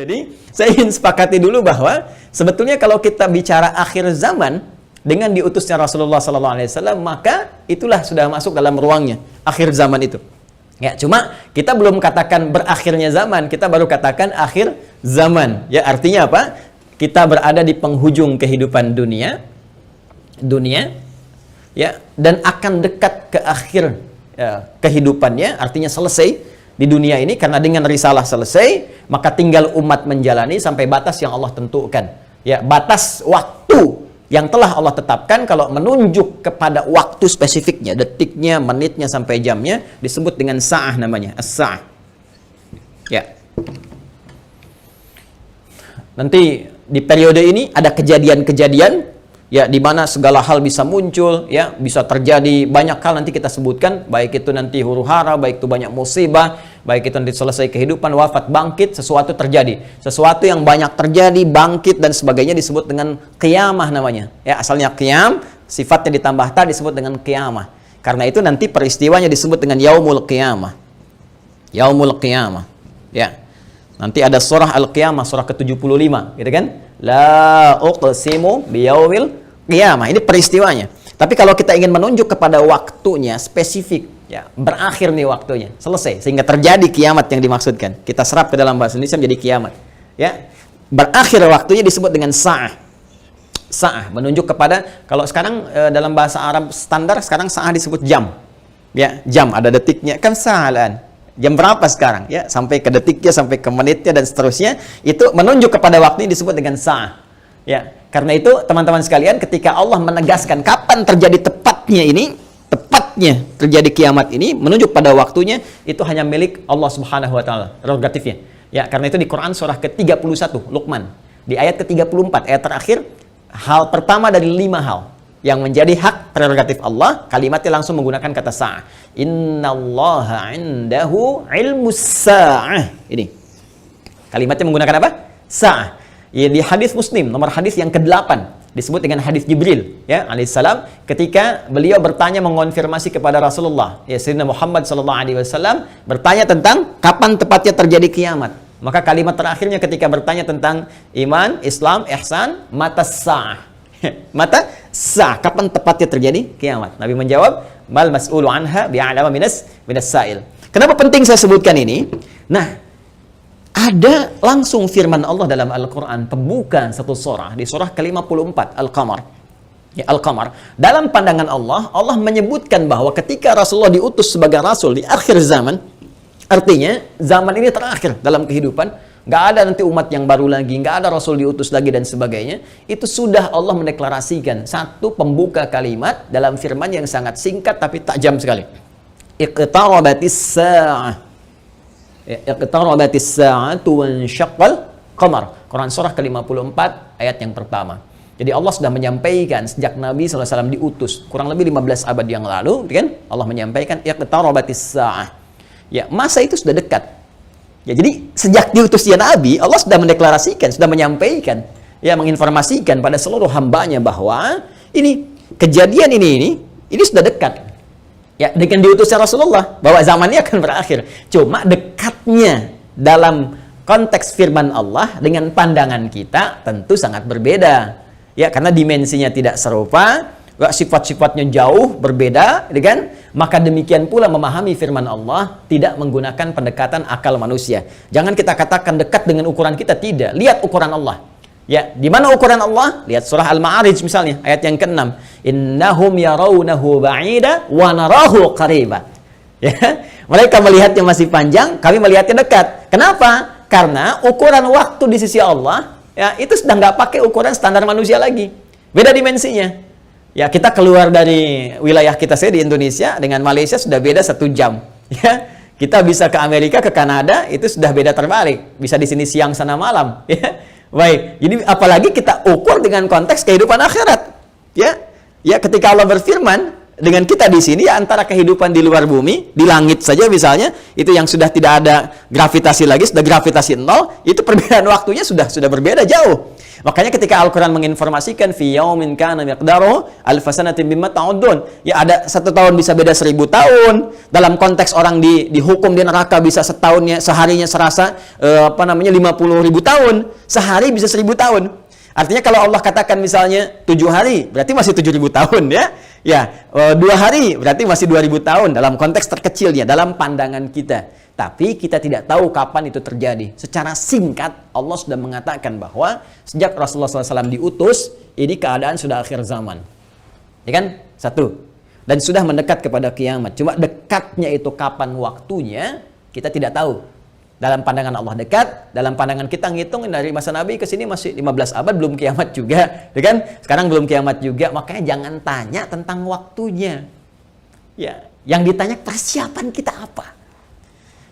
Jadi, saya ingin sepakati dulu bahwa sebetulnya kalau kita bicara akhir zaman dengan diutusnya Rasulullah SAW, maka itulah sudah masuk dalam ruangnya akhir zaman itu. Ya, cuma kita belum katakan berakhirnya zaman, kita baru katakan akhir zaman. Ya, artinya apa? Kita berada di penghujung kehidupan dunia, ya, dan akan dekat ke akhir kehidupannya, artinya selesai di dunia ini, karena dengan risalah selesai, maka tinggal umat menjalani sampai batas yang Allah tentukan. Ya, batas waktu yang telah Allah tetapkan, kalau menunjuk kepada waktu spesifiknya, detiknya, menitnya, sampai jamnya, disebut dengan sa'ah namanya, as-sa'ah. Ya. Nanti di periode ini ada kejadian-kejadian, ya, di mana segala hal bisa muncul, ya, bisa terjadi banyak hal nanti kita sebutkan, baik itu nanti huru-hara, baik itu banyak musibah, baik itu nanti selesai kehidupan, wafat, bangkit, sesuatu terjadi. Sesuatu yang banyak terjadi, bangkit dan sebagainya disebut dengan qiyamah namanya. Ya, asalnya qiyam, sifatnya ditambah ta disebut dengan qiyamah. Karena itu nanti peristiwanya disebut dengan yaumul qiyamah. Yaumul qiyamah. Ya. Nanti ada surah Al-Qiyamah, surah ke-75, gitu kan? La uqsimu biyaumil qiyamah, ini peristiwanya. Tapi kalau kita ingin menunjuk kepada waktunya spesifik, ya, berakhir nih waktunya, selesai, sehingga terjadi kiamat yang dimaksudkan. Kita serap ke dalam bahasa Indonesia menjadi kiamat. Ya, berakhir waktunya disebut dengan sa'ah. Sa'ah menunjuk kepada, kalau sekarang dalam bahasa Arab standar sekarang sa'ah disebut jam. Ya, jam ada detiknya, kan sa'alan. Jam berapa sekarang? Ya, sampai ke detiknya, sampai ke menitnya dan seterusnya, itu menunjuk kepada waktu ini disebut dengan sa'ah. Ya, karena itu teman-teman sekalian, ketika Allah menegaskan kapan terjadi tepatnya terjadi kiamat ini, menunjuk pada waktunya, itu hanya milik Allah Subhanahu wa taala, prerogatifnya. Ya, karena itu di Quran surah ke-31 Luqman, di ayat ke-34, ayat terakhir, hal pertama dari 5 hal yang menjadi hak prerogatif Allah, kalimatnya langsung menggunakan kata sa'ah. Innallaha 'indahu 'ilmus sa'ah. Ini. Kalimatnya menggunakan apa? Sa'ah. Ya, di hadis Muslim, nomor hadis yang ke-8, disebut dengan hadis Jibril, ya, alaihissalam, ketika beliau bertanya mengonfirmasi kepada Rasulullah, ya, Sayyidina Muhammad sallallahu alaihi wasallam, bertanya tentang kapan tepatnya terjadi kiamat. Maka kalimat terakhirnya ketika bertanya tentang iman, Islam, ihsan, mata sa'ah. Mata sa'ah, kapan tepatnya terjadi kiamat? Nabi menjawab, mal mas'ulu anha bi'alama minas sa'il. Kenapa penting saya sebutkan ini? Nah, ada langsung firman Allah dalam Al-Quran, pembukaan satu surah, di surah ke-54, Al-Qamar. Ya, Al-Qamar. Dalam pandangan Allah, Allah menyebutkan bahwa ketika Rasulullah diutus sebagai Rasul di akhir zaman, artinya zaman ini terakhir dalam kehidupan, nggak ada nanti umat yang baru lagi, nggak ada Rasul diutus lagi dan sebagainya. Itu sudah Allah mendeklarasikan satu pembuka kalimat dalam firman yang sangat singkat tapi tajam sekali. Iqtarabatis sa'ah. Iqtarabatis sa'atu wansyaqqal qamar. Quran surah ke-54 ayat yang pertama. Jadi Allah sudah menyampaikan sejak Nabi SAW diutus kurang lebih 15 abad yang lalu, kan? Allah menyampaikan iqtarabatis sa'ah. Ya, masa itu sudah dekat. Ya, jadi sejak diutusnya Nabi, Allah sudah mendeklarasikan, sudah menyampaikan, ya, menginformasikan pada seluruh hambanya bahwa ini kejadian ini sudah dekat. Ya, dengan diutusnya Rasulullah, bahwa zamannya akan berakhir. Cuma dekatnya dalam konteks firman Allah dengan pandangan kita tentu sangat berbeda. Ya, karena dimensinya tidak serupa, sifat-sifatnya jauh berbeda, kan? Maka demikian pula memahami firman Allah tidak menggunakan pendekatan akal manusia. Jangan kita katakan dekat dengan ukuran kita, tidak. Lihat ukuran Allah. Ya, di mana ukuran Allah? Lihat surah Al-Ma'arij misalnya, ayat yang ke-6. Innahum yarawnahu ba'ida wa narahu qariba. Ya, mereka melihatnya masih panjang, kami melihatnya dekat. Kenapa? Karena ukuran waktu di sisi Allah, ya, itu sudah nggak pakai ukuran standar manusia lagi. Beda dimensinya. Ya, kita keluar dari wilayah kita di Indonesia dengan Malaysia sudah beda 1 jam. Ya, kita bisa ke Amerika, ke Kanada, itu sudah beda terbalik. Bisa di sini siang, sana malam. Ya, baik. Jadi apalagi kita ukur dengan konteks kehidupan akhirat. Ya, ketika Allah berfirman dengan kita di sini, ya, antara kehidupan di luar bumi, di langit saja misalnya, itu yang sudah tidak ada gravitasi lagi, sudah gravitasi 0, itu perbedaan waktunya sudah berbeda jauh. Makanya ketika Al-Quran menginformasikan fi yaumin kana miqdaruhu alf sanatin mimma ta'udun, ya ada 1 tahun bisa beda 1000 tahun. Dalam konteks orang dihukum di neraka bisa seharinya serasa 50.000 tahun, sehari bisa 1000 tahun. Artinya kalau Allah katakan misalnya 7 hari, berarti masih 7.000 tahun ya. Ya, 2 hari berarti masih 2.000 tahun dalam konteks terkecilnya, dalam pandangan kita. Tapi kita tidak tahu kapan itu terjadi. Secara singkat, Allah sudah mengatakan bahwa sejak Rasulullah SAW diutus, ini keadaan sudah akhir zaman. Ya kan? 1. Dan sudah mendekat kepada kiamat. Cuma dekatnya itu kapan waktunya, kita tidak tahu. Dalam pandangan Allah dekat, dalam pandangan kita ngitung dari masa Nabi ke sini masih 15 abad, belum kiamat juga. Ya kan? Sekarang belum kiamat juga, makanya jangan tanya tentang waktunya. Ya, yang ditanya persiapan kita apa?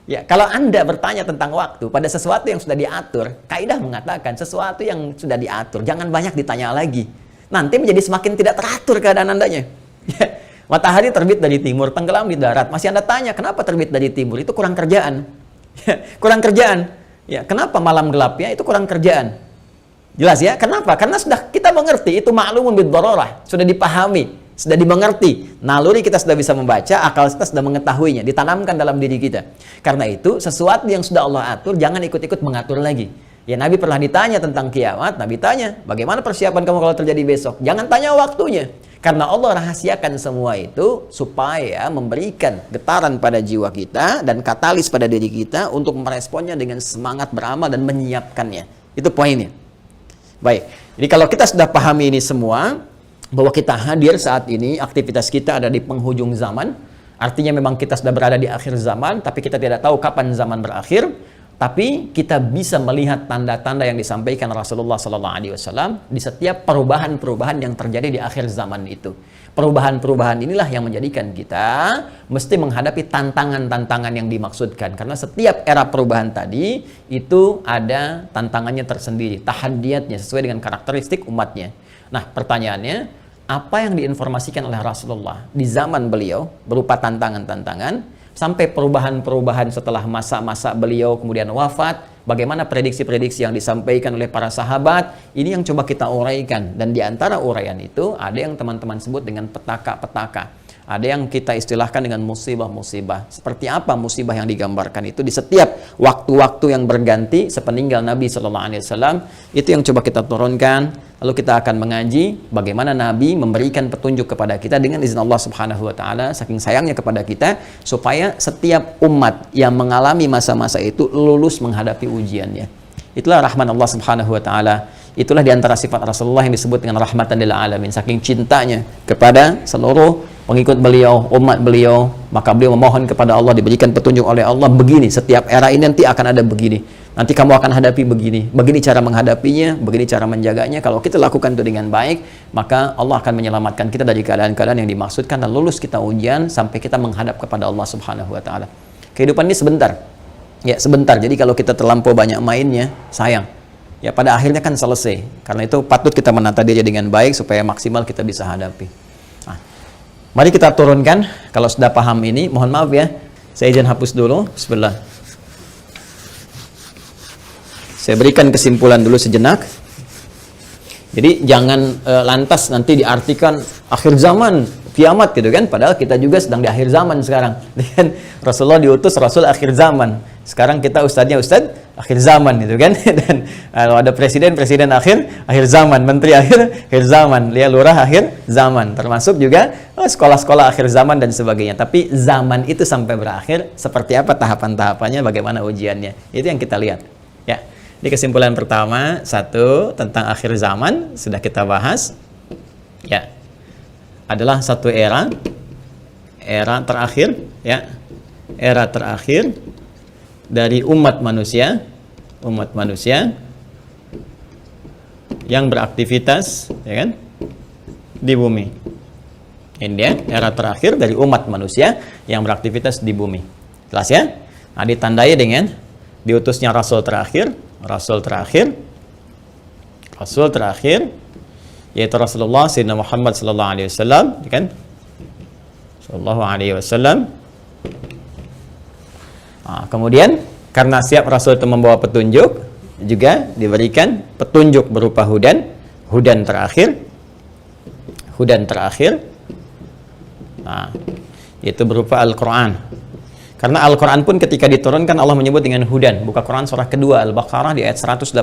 Ya, kalau Anda bertanya tentang waktu pada sesuatu yang sudah diatur, kaidah mengatakan sesuatu yang sudah diatur, jangan banyak ditanya lagi. Nanti menjadi semakin tidak teratur keadaan Andanya. Ya, matahari terbit dari timur, tenggelam di darat. Masih Anda tanya, kenapa terbit dari timur? Itu kurang kerjaan. Ya, kurang kerjaan. Ya, kenapa malam gelapnya? Itu kurang kerjaan. Jelas ya? Kenapa? Karena sudah kita mengerti, itu ma'lumun bid-darurah, sudah dipahami, sudah dimengerti. Naluri kita sudah bisa membaca, akal kita sudah mengetahuinya, ditanamkan dalam diri kita. Karena itu, sesuatu yang sudah Allah atur, jangan ikut-ikut mengatur lagi. Ya, Nabi pernah ditanya tentang kiamat, Nabi tanya, bagaimana persiapan kamu kalau terjadi besok? Jangan tanya waktunya. Karena Allah rahasiakan semua itu supaya memberikan getaran pada jiwa kita dan katalis pada diri kita untuk meresponnya dengan semangat beramal dan menyiapkannya. Itu poinnya. Baik, jadi kalau kita sudah pahami ini semua, bahwa kita hadir saat ini, aktivitas kita ada di penghujung zaman, artinya memang kita sudah berada di akhir zaman, tapi kita tidak tahu kapan zaman berakhir. Tapi kita bisa melihat tanda-tanda yang disampaikan Rasulullah SAW di setiap perubahan-perubahan yang terjadi di akhir zaman itu. Perubahan-perubahan inilah yang menjadikan kita mesti menghadapi tantangan-tantangan yang dimaksudkan. Karena setiap era perubahan tadi itu ada tantangannya tersendiri, tahadiyatnya sesuai dengan karakteristik umatnya. Nah, pertanyaannya, apa yang diinformasikan oleh Rasulullah di zaman beliau berupa tantangan-tantangan, sampai perubahan-perubahan setelah masa-masa beliau kemudian wafat, bagaimana prediksi-prediksi yang disampaikan oleh para sahabat, ini yang coba kita uraikan. Dan di antara uraian itu, ada yang teman-teman sebut dengan petaka-petaka. Ada yang kita istilahkan dengan musibah-musibah. Seperti apa musibah yang digambarkan itu di setiap waktu-waktu yang berganti sepeninggal Nabi SAW, itu yang coba kita turunkan. Lalu kita akan mengaji bagaimana Nabi memberikan petunjuk kepada kita dengan izin Allah Subhanahu wa taala, saking sayangnya kepada kita, supaya setiap umat yang mengalami masa-masa itu lulus menghadapi ujiannya. Itulah rahmat Allah Subhanahu wa taala. Itulah diantara sifat Rasulullah yang disebut dengan rahmatan lil alamin, saking cintanya kepada seluruh pengikut beliau, umat beliau, maka beliau memohon kepada Allah diberikan petunjuk oleh Allah, begini, setiap era ini nanti akan ada begini, nanti kamu akan hadapi begini, begini cara menghadapinya, begini cara menjaganya. Kalau kita lakukan itu dengan baik, maka Allah akan menyelamatkan kita dari keadaan-keadaan yang dimaksudkan dan lulus kita ujian sampai kita menghadap kepada Allah Subhanahu wa taala. Kehidupan ini sebentar. Ya, sebentar. Jadi kalau kita terlampau banyak mainnya, sayang. Ya, pada akhirnya kan selesai. Karena itu patut kita menata diri dengan baik supaya maksimal kita bisa hadapi. Nah, mari kita turunkan. Kalau sudah paham ini, mohon maaf ya, saya izin hapus dulu. Bismillah. Saya berikan kesimpulan dulu sejenak. Jadi jangan lantas nanti diartikan akhir zaman, kiamat gitu kan, padahal kita juga sedang di akhir zaman sekarang. Dan Rasulullah diutus Rasul akhir zaman. Sekarang kita ustadznya ustadz akhir zaman gitu kan. Dan kalau ada presiden akhir zaman, menteri akhir zaman, lurah akhir zaman, termasuk juga sekolah-sekolah akhir zaman dan sebagainya. Tapi zaman itu sampai berakhir seperti apa tahapan-tahapannya, bagaimana ujiannya, itu yang kita lihat ya. Di kesimpulan pertama, 1, tentang akhir zaman sudah kita bahas ya, adalah satu era terakhir ya, era terakhir dari umat manusia yang beraktivitas ya kan di bumi. Ini dia era terakhir dari umat manusia yang beraktivitas di bumi. Jelas ya? Nah, ditandai dengan diutusnya rasul terakhir yaitu Rasulullah Sayyidina Muhammad sallallahu alaihi wasallam, kan? Sallallahu alaihi wasallam. Nah, kemudian karena siap Rasul itu membawa petunjuk, juga diberikan petunjuk berupa hudan terakhir. Nah, itu berupa Al-Quran. Karena Al-Quran pun ketika diturunkan Allah menyebut dengan hudan. Buka Quran surah kedua Al-Baqarah di ayat 185.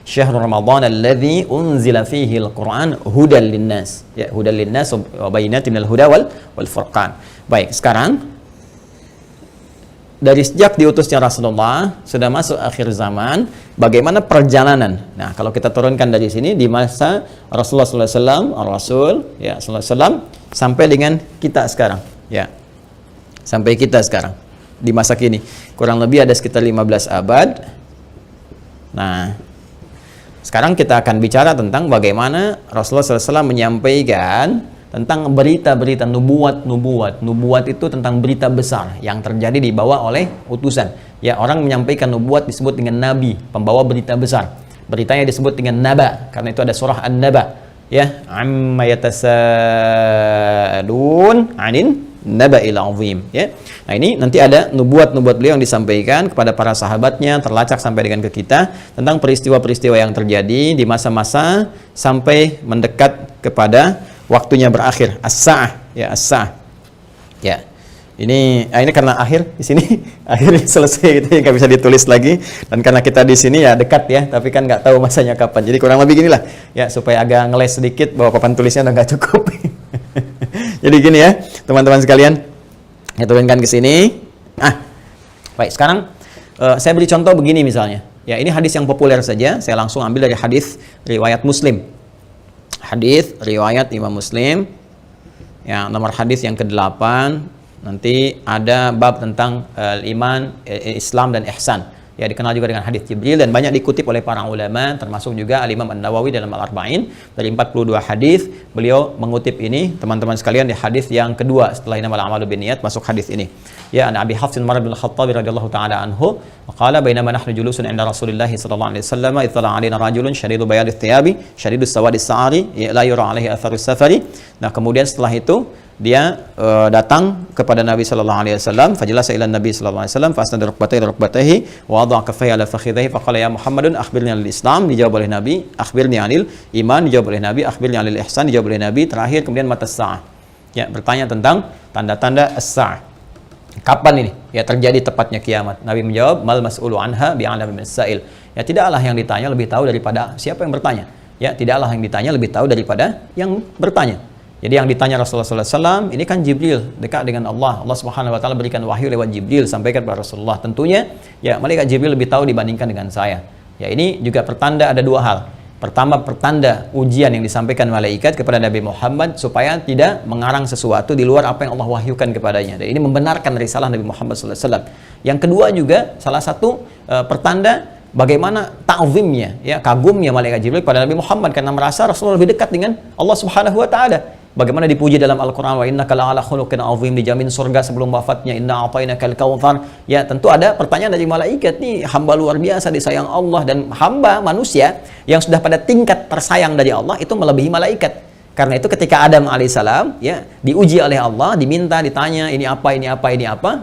Syahrul Ramadan alladzi unzila fihi al-Quran hudan linnas. Ya, hudan linnas wa bayyinatin minal huda wal furqan. Baik, sekarang dari sejak diutusnya Rasulullah sudah masuk akhir zaman, bagaimana perjalanan? Nah, kalau kita turunkan dari sini di masa Rasulullah SAW, Rasul ya SAW sampai dengan kita sekarang, ya. Sampai kita sekarang di masa kini kurang lebih ada sekitar 15 abad. Nah, sekarang kita akan bicara tentang bagaimana Rasulullah SAW menyampaikan tentang berita-berita nubuat itu tentang berita besar yang terjadi dibawa oleh utusan. Ya, orang menyampaikan nubuat disebut dengan nabi, pembawa berita besar. Beritanya disebut dengan naba karena itu ada surah An-Naba. Ya, amma yatasaalun 'anin naba'il 'azim, ya. Nah, ini nanti ada nubuat-nubuat beliau yang disampaikan kepada para sahabatnya, terlacak sampai dengan ke kita tentang peristiwa-peristiwa yang terjadi di masa-masa sampai mendekat kepada waktunya berakhir, as-sa'ah, ya, as-sa'ah. Ya. Ini karena akhir di sini, akhirnya selesai gitu, nggak bisa ditulis lagi. Dan karena kita di sini ya dekat ya, tapi kan nggak tahu masanya kapan. Jadi kurang lebih ginilah, ya, supaya agak ngeles sedikit bahwa papan tulisnya udah nggak cukup. Jadi gini ya, teman-teman sekalian, saya turunkan ke sini. Baik, sekarang saya beri contoh begini misalnya. Ya, ini hadis yang populer saja. Saya langsung ambil dari hadis riwayat Muslim. Hadis riwayat Imam Muslim. Ya, nomor hadis yang ke-8. Nanti ada bab tentang iman, Islam dan ihsan. Ya, dikenal juga dengan hadis Jibril dan banyak dikutip oleh para ulama, termasuk juga Al-Imam An-Nawawi dalam Al-Arba'in. Dari 42 hadis, beliau mengutip ini, teman-teman sekalian, di hadis yang kedua setelah innamal a'malu binniyat, masuk hadis ini. Ya, an Abi Hafs Umar bin Al-Khattab radhiyallahu ta'ala anhu, qala bainama nahnu julusun 'inda Rasulillah sallallahu alaihi wasallam, ittala 'alaina rajulun shadidu bayadith thiyabi, shadidus sawadis sa'ari, la yura 'alaihi atharus safari. Nah, kemudian setelah itu dia datang kepada Nabi sallallahu alaihi wasallam, fajalasa ila Nabi sallallahu alaihi wasallam, fasnada rukbatayhi wa wada'a kaffayhi ala fakhidhihi, faqala ya Muhammadun akhbirni 'anil Islam, dijawab oleh Nabi, akhbirni 'anil iman, dijawab oleh Nabi, akhbirni 'anil ihsan, dijawab oleh Nabi, terakhir kemudian matas sa'ah. Ya, bertanya tentang tanda-tanda as-sa'ah. Kapan ini ya terjadi tepatnya kiamat? Nabi menjawab, mal mas'ulu anha bi'alami minas sa'il. Ya, tidaklah yang ditanya lebih tahu daripada siapa yang bertanya. Ya, tidaklah yang ditanya lebih tahu daripada yang bertanya. Jadi yang ditanya Rasulullah SAW, ini kan Jibril, dekat dengan Allah. Allah Subhanahu Wa Taala berikan wahyu lewat Jibril, sampaikan kepada Rasulullah. Tentunya, ya, malaikat Jibril lebih tahu dibandingkan dengan saya. Ya, ini juga pertanda ada dua hal. Pertama, pertanda ujian yang disampaikan malaikat kepada Nabi Muhammad supaya tidak mengarang sesuatu di luar apa yang Allah wahyukan kepadanya. Dan ini membenarkan risalah Nabi Muhammad SAW. Yang kedua juga, salah satu pertanda bagaimana ta'zimnya, ya, kagumnya malaikat Jibril kepada Nabi Muhammad karena merasa Rasulullah lebih dekat dengan Allah Subhanahu Wa Taala. Bagaimana dipuji dalam Al-Quran, wa innaka la'ala khuluqin 'azim, dijamin surga sebelum wafatnya, inna a'tainakal kautsar. Ya, tentu ada pertanyaan dari malaikat, nih hamba luar biasa disayang Allah, dan hamba manusia yang sudah pada tingkat tersayang dari Allah itu melebihi malaikat. Karena itu ketika Adam alaihissalam, ya, diuji oleh Allah, diminta, ditanya ini apa,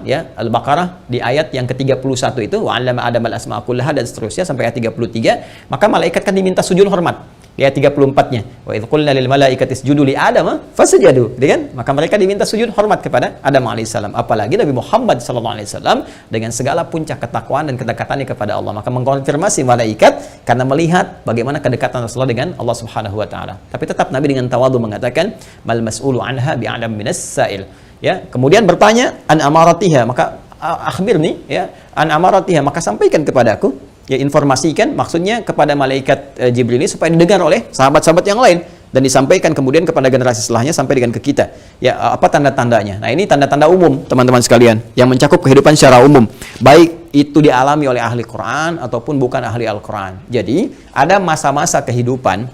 ya, Al-Baqarah di ayat yang ke-31 itu, wa 'allama Adam al-asma'a kullaha, dan seterusnya sampai ayat 33, maka malaikat kan diminta sujud hormat. Di ayat 34-nya, wa idh qulna lil malaikati isjudu li Adam fasajadu, kan? Maka mereka diminta sujud hormat kepada Adam alaihissalam. Apalagi Nabi Muhammad sallallahu alaihi wasallam dengan segala puncak ketakwaan dan kedekatannya kepada Allah, maka mengkonfirmasi malaikat karena melihat bagaimana kedekatan Rasulullah dengan Allah Subhanahu wa taala. Tapi tetap Nabi dengan tawadhu mengatakan, mal mas'ulu anha bi'alam minas sa'il. Ya, kemudian bertanya an amaratiha, maka akhbirni, ya, an amaratiha, maka sampaikan kepadaku. Ya, informasikan maksudnya kepada malaikat Jibril ini supaya didengar oleh sahabat-sahabat yang lain dan disampaikan kemudian kepada generasi setelahnya sampai dengan ke kita. Ya, apa tanda-tandanya? Nah, ini tanda-tanda umum, teman-teman sekalian, yang mencakup kehidupan secara umum, baik itu dialami oleh ahli Quran ataupun bukan ahli Al-Quran. Jadi, ada masa-masa kehidupan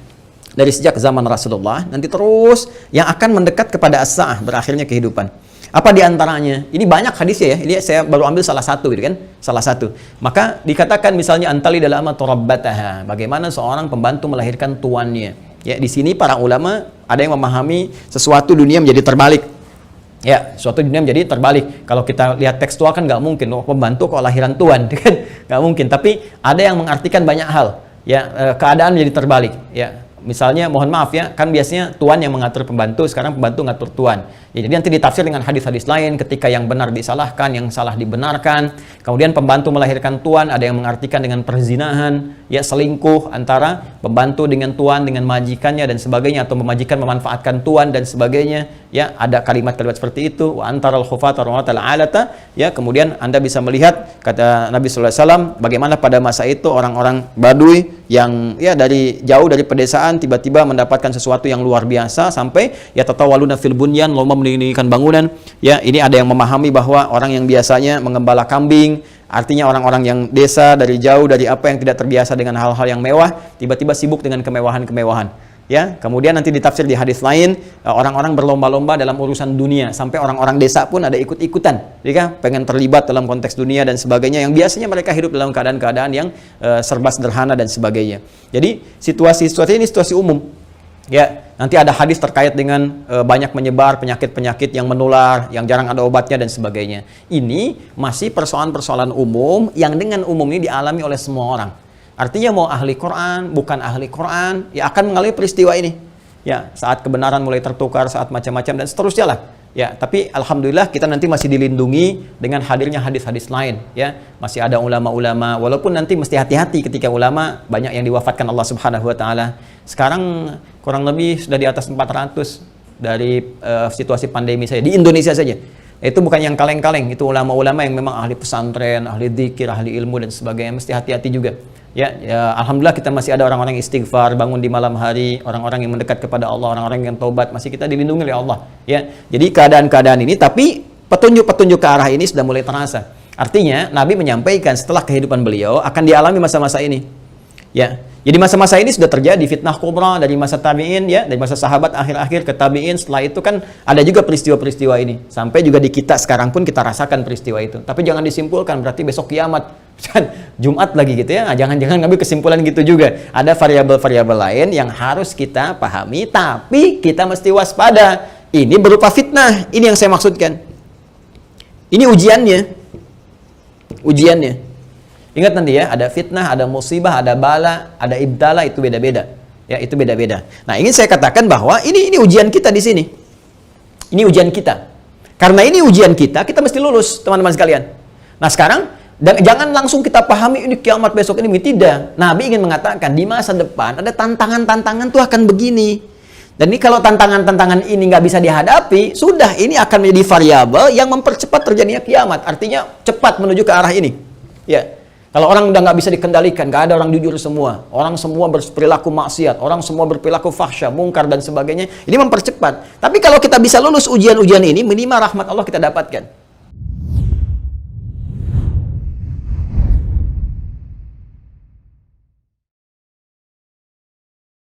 dari sejak zaman Rasulullah nanti terus yang akan mendekat kepada as-sa'ah, berakhirnya kehidupan. Apa diantaranya? Ini banyak hadisnya ya. Ini saya baru ambil salah satu, gitu kan? Salah satu. Maka dikatakan misalnya antali dalam rabbataha. Bagaimana seorang pembantu melahirkan tuannya. Ya, di sini para ulama ada yang memahami sesuatu dunia menjadi terbalik. Ya, suatu dunia menjadi terbalik. Kalau kita lihat tekstual kan nggak mungkin, pembantu kok lahiran tuan, kan? nggak mungkin. Tapi ada yang mengartikan banyak hal. Ya, keadaan jadi terbalik. Ya, misalnya, mohon maaf ya, kan biasanya tuan yang mengatur pembantu, sekarang pembantu ngatur tuan. Ya, jadi nanti ditafsir dengan hadis-hadis lain, ketika yang benar disalahkan, yang salah dibenarkan. Kemudian pembantu melahirkan tuan, ada yang mengartikan dengan perzinahan, ya selingkuh antara pembantu dengan tuan, dengan majikannya dan sebagainya, atau majikan memanfaatkan tuan dan sebagainya. Ya, ada kalimat-kalimat seperti itu. Wa antaral khufata rawatal alata. Ya, kemudian Anda bisa melihat kata Nabi sallallahu alaihi wasallam bagaimana pada masa itu orang-orang Baduy yang ya dari jauh dari pedesaan tiba-tiba mendapatkan sesuatu yang luar biasa sampai ya tatawaluna fil bunyan, lomba mendirikan bangunan. Ya, ini ada yang memahami bahwa orang yang biasanya mengembala kambing, artinya orang-orang yang desa dari jauh dari apa yang tidak terbiasa dengan hal-hal yang mewah, tiba-tiba sibuk dengan kemewahan-kemewahan. Ya, kemudian nanti ditafsir di hadis lain, orang-orang berlomba-lomba dalam urusan dunia, sampai orang-orang desa pun ada ikut-ikutan, ya, pengen terlibat dalam konteks dunia dan sebagainya, yang biasanya mereka hidup dalam keadaan-keadaan yang serba sederhana dan sebagainya. Jadi situasi ini situasi umum. Ya, nanti ada hadis terkait dengan banyak menyebar penyakit-penyakit yang menular, yang jarang ada obatnya dan sebagainya. Ini masih persoalan-persoalan umum yang dengan umum ini dialami oleh semua orang. Artinya mau ahli Quran, bukan ahli Quran, ya akan mengalami peristiwa ini. Ya, saat kebenaran mulai tertukar, saat macam-macam dan seterusnya lah. Ya, tapi alhamdulillah kita nanti masih dilindungi dengan hadirnya hadis-hadis lain. Ya, masih ada ulama-ulama. Walaupun nanti mesti hati-hati ketika ulama banyak yang diwafatkan Allah Subhanahu Wa Taala. Sekarang kurang lebih sudah di atas 400 dari situasi pandemi saja di Indonesia saja. Itu bukan yang kaleng-kaleng, itu ulama-ulama yang memang ahli pesantren, ahli dzikir, ahli ilmu dan sebagainya. Mesti hati-hati juga. Ya, alhamdulillah kita masih ada orang-orang yang istighfar, bangun di malam hari, orang-orang yang mendekat kepada Allah, orang-orang yang taubat, masih kita dilindungi oleh Allah. Ya, jadi keadaan-keadaan ini, tapi petunjuk-petunjuk ke arah ini sudah mulai terasa. Artinya Nabi menyampaikan setelah kehidupan beliau akan dialami masa-masa ini. Ya, jadi masa-masa ini sudah terjadi fitnah kubra dari masa tabi'in, ya, dari masa sahabat akhir-akhir ke tabi'in. Setelah itu kan ada juga peristiwa-peristiwa ini. Sampai juga di kita sekarang pun kita rasakan peristiwa itu. Tapi jangan disimpulkan berarti besok kiamat. Jumat lagi gitu ya. Nah, jangan-jangan ngambil kesimpulan gitu juga. Ada variabel-variabel lain yang harus kita pahami, tapi kita mesti waspada. Ini berupa fitnah. Ini yang saya maksudkan. Ini ujiannya. Ujiannya. Ingat nanti ya, ada fitnah, ada musibah, ada bala, ada ibtala, itu beda-beda. Ya, itu beda-beda. Nah, ingin saya katakan bahwa ini ujian kita di sini. Ini ujian kita. Karena ini ujian kita mesti lulus, teman-teman sekalian. Nah, sekarang jangan langsung kita pahami ini kiamat besok ini, tidak. Nabi ingin mengatakan di masa depan ada tantangan-tantangan tuh akan begini. Dan ini kalau tantangan-tantangan ini nggak bisa dihadapi, sudah ini akan menjadi variabel yang mempercepat terjadinya kiamat. Artinya cepat menuju ke arah ini. Ya. Kalau orang udah nggak bisa dikendalikan, nggak ada orang jujur semua, orang semua berperilaku maksiat, orang semua berperilaku fahsya, mungkar dan sebagainya, ini mempercepat. Tapi kalau kita bisa lulus ujian-ujian ini, minimal rahmat Allah kita dapatkan.